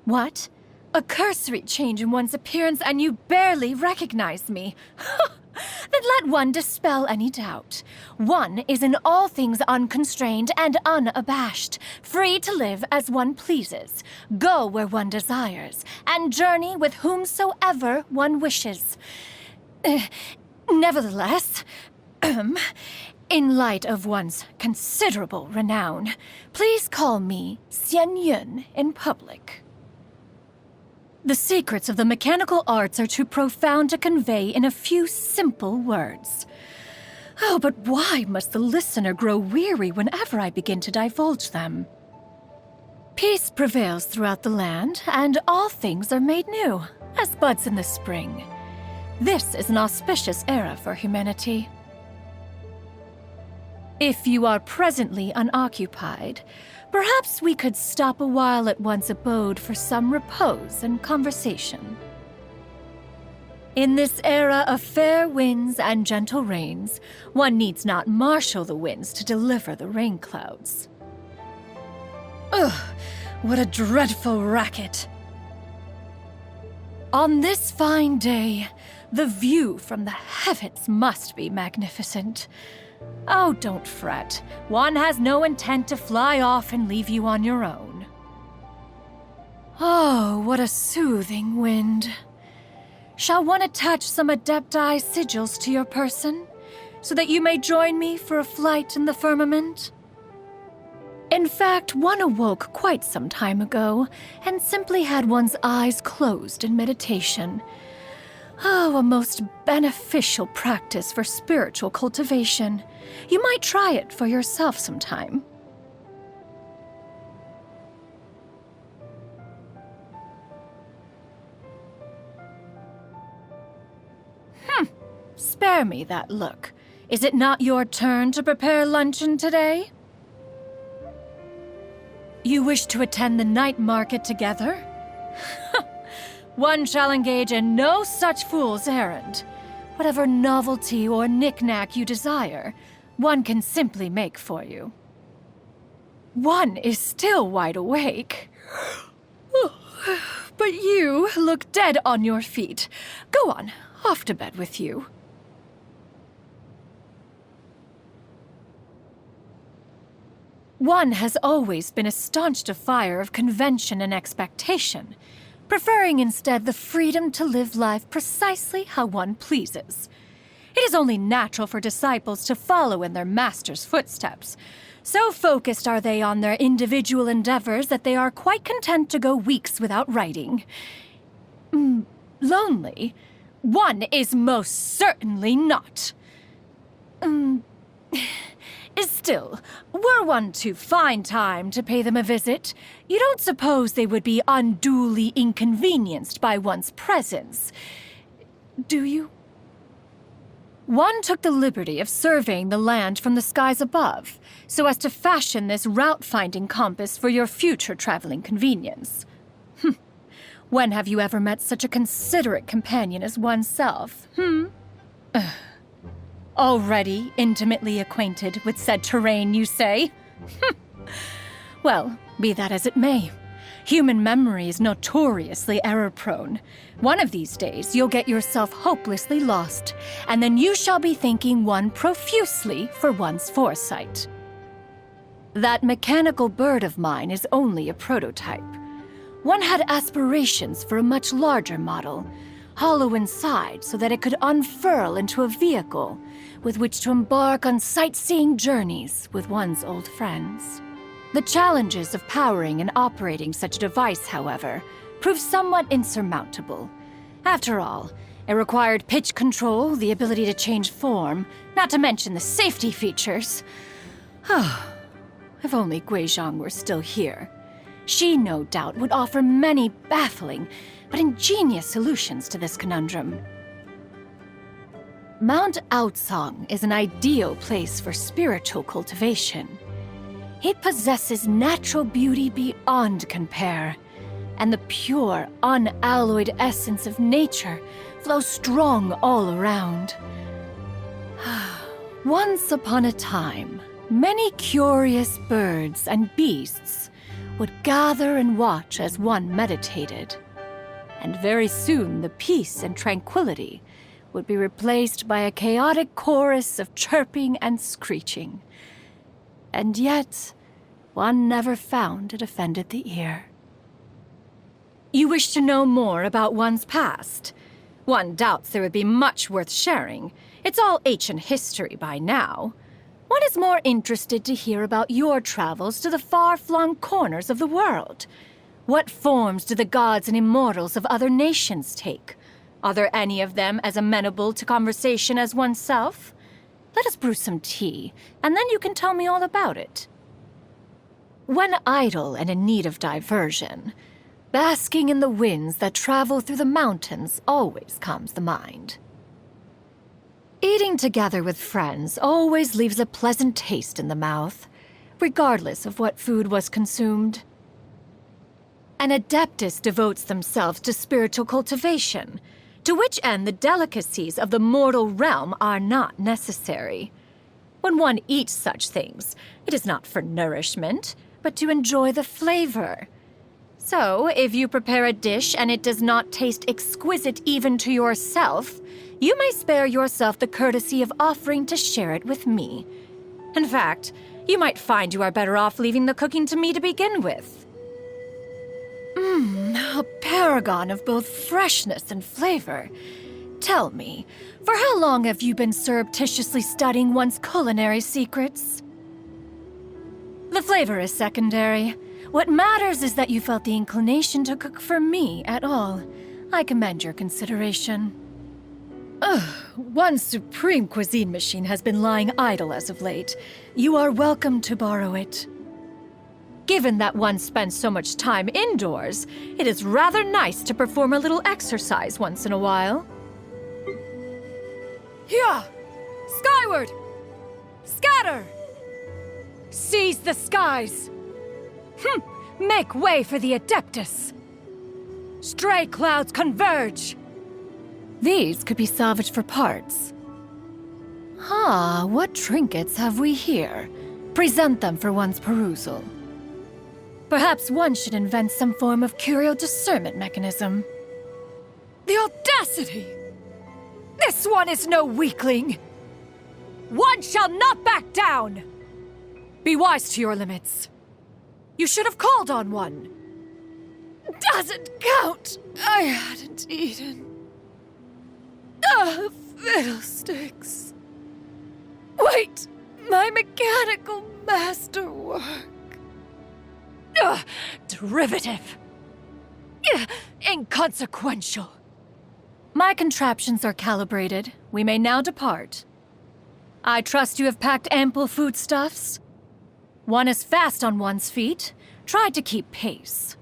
What? A cursory change in one's appearance and you barely recognize me. Then let one dispel any doubt. One is in all things unconstrained and unabashed, free to live as one pleases, go where one desires, and journey with whomsoever one wishes. Nevertheless, in light of one's considerable renown, please call me Xian Yun in public. The secrets of the mechanical arts are too profound to convey in a few simple words. Oh, but why must the listener grow weary whenever I begin to divulge them? Peace prevails throughout the land, and all things are made new, as buds in the spring. This is an auspicious era for humanity. If you are presently unoccupied, perhaps we could stop a while at one's abode for some repose and conversation. In this era of fair winds and gentle rains, one needs not marshal the winds to deliver the rain clouds. Ugh, what a dreadful racket! On this fine day, the view from the heavens must be magnificent. Oh, don't fret. One has no intent to fly off and leave you on your own. Oh, what a soothing wind. Shall one attach some Adepti sigils to your person, so that you may join me for a flight in the firmament? In fact, one awoke quite some time ago, and simply had one's eyes closed in meditation. Oh, a most beneficial practice for spiritual cultivation. You might try it for yourself sometime. Spare me that look. Is it not your turn to prepare luncheon today? You wish to attend the night market together? One shall engage in no such fool's errand. Whatever novelty or knick-knack you desire, one can simply make for you. One is still wide awake. But you look dead on your feet. Go on, off to bed with you. One has always been a staunch defier of convention and expectation, preferring instead the freedom to live life precisely how one pleases. It is only natural for disciples to follow in their master's footsteps. So focused are they on their individual endeavors that they are quite content to go weeks without writing. Lonely? One is most certainly not. Still, were one to find time to pay them a visit, you don't suppose they would be unduly inconvenienced by one's presence, do you? One took the liberty of surveying the land from the skies above, so as to fashion this route-finding compass for your future traveling convenience. When have you ever met such a considerate companion as oneself, Already intimately acquainted with said terrain, you say? Well, be that as it may. Human memory is notoriously error-prone. One of these days, you'll get yourself hopelessly lost, and then you shall be thanking one profusely for one's foresight. That mechanical bird of mine is only a prototype. One had aspirations for a much larger model, hollow inside so that it could unfurl into a vehicle with which to embark on sightseeing journeys with one's old friends. The challenges of powering and operating such a device, however, proved somewhat insurmountable. After all, it required pitch control, the ability to change form, not to mention the safety features. If only Guizhong were still here. She, no doubt, would offer many baffling but ingenious solutions to this conundrum. Mount Outsong is an ideal place for spiritual cultivation. It possesses natural beauty beyond compare, and the pure, unalloyed essence of nature flows strong all around. Once upon a time, many curious birds and beasts would gather and watch as one meditated. And very soon the peace and tranquility would be replaced by a chaotic chorus of chirping and screeching. And yet, one never found it offended the ear. You wish to know more about one's past? One doubts there would be much worth sharing. It's all ancient history by now. One is more interested to hear about your travels to the far-flung corners of the world. What forms do the gods and immortals of other nations take? Are there any of them as amenable to conversation as oneself? Let us brew some tea, and then you can tell me all about it. When idle and in need of diversion, basking in the winds that travel through the mountains always calms the mind. Eating together with friends always leaves a pleasant taste in the mouth, regardless of what food was consumed. An adeptus devotes themselves to spiritual cultivation, to which end the delicacies of the mortal realm are not necessary. When one eats such things, it is not for nourishment, but to enjoy the flavor. So, if you prepare a dish and it does not taste exquisite even to yourself, you may spare yourself the courtesy of offering to share it with me. In fact, you might find you are better off leaving the cooking to me to begin with. A paragon of both freshness and flavor. Tell me, for how long have you been surreptitiously studying one's culinary secrets? The flavor is secondary. What matters is that you felt the inclination to cook for me at all. I commend your consideration. One supreme cuisine machine has been lying idle as of late. You are welcome to borrow it. Given that one spends so much time indoors, it is rather nice to perform a little exercise once in a while. Here! Skyward! Scatter! Seize the skies! Make way for the Adeptus! Stray clouds converge! These could be salvaged for parts. What trinkets have we here? Present them for one's perusal. Perhaps one should invent some form of curio discernment mechanism. The audacity! This one is no weakling! One shall not back down! Be wise to your limits. You should have called on one. Doesn't count! I hadn't eaten. Fiddlesticks. Wait! My mechanical masterwork. Derivative. Inconsequential. My contraptions are calibrated. We may now depart. I trust you have packed ample foodstuffs. One is fast on one's feet. Try to keep pace.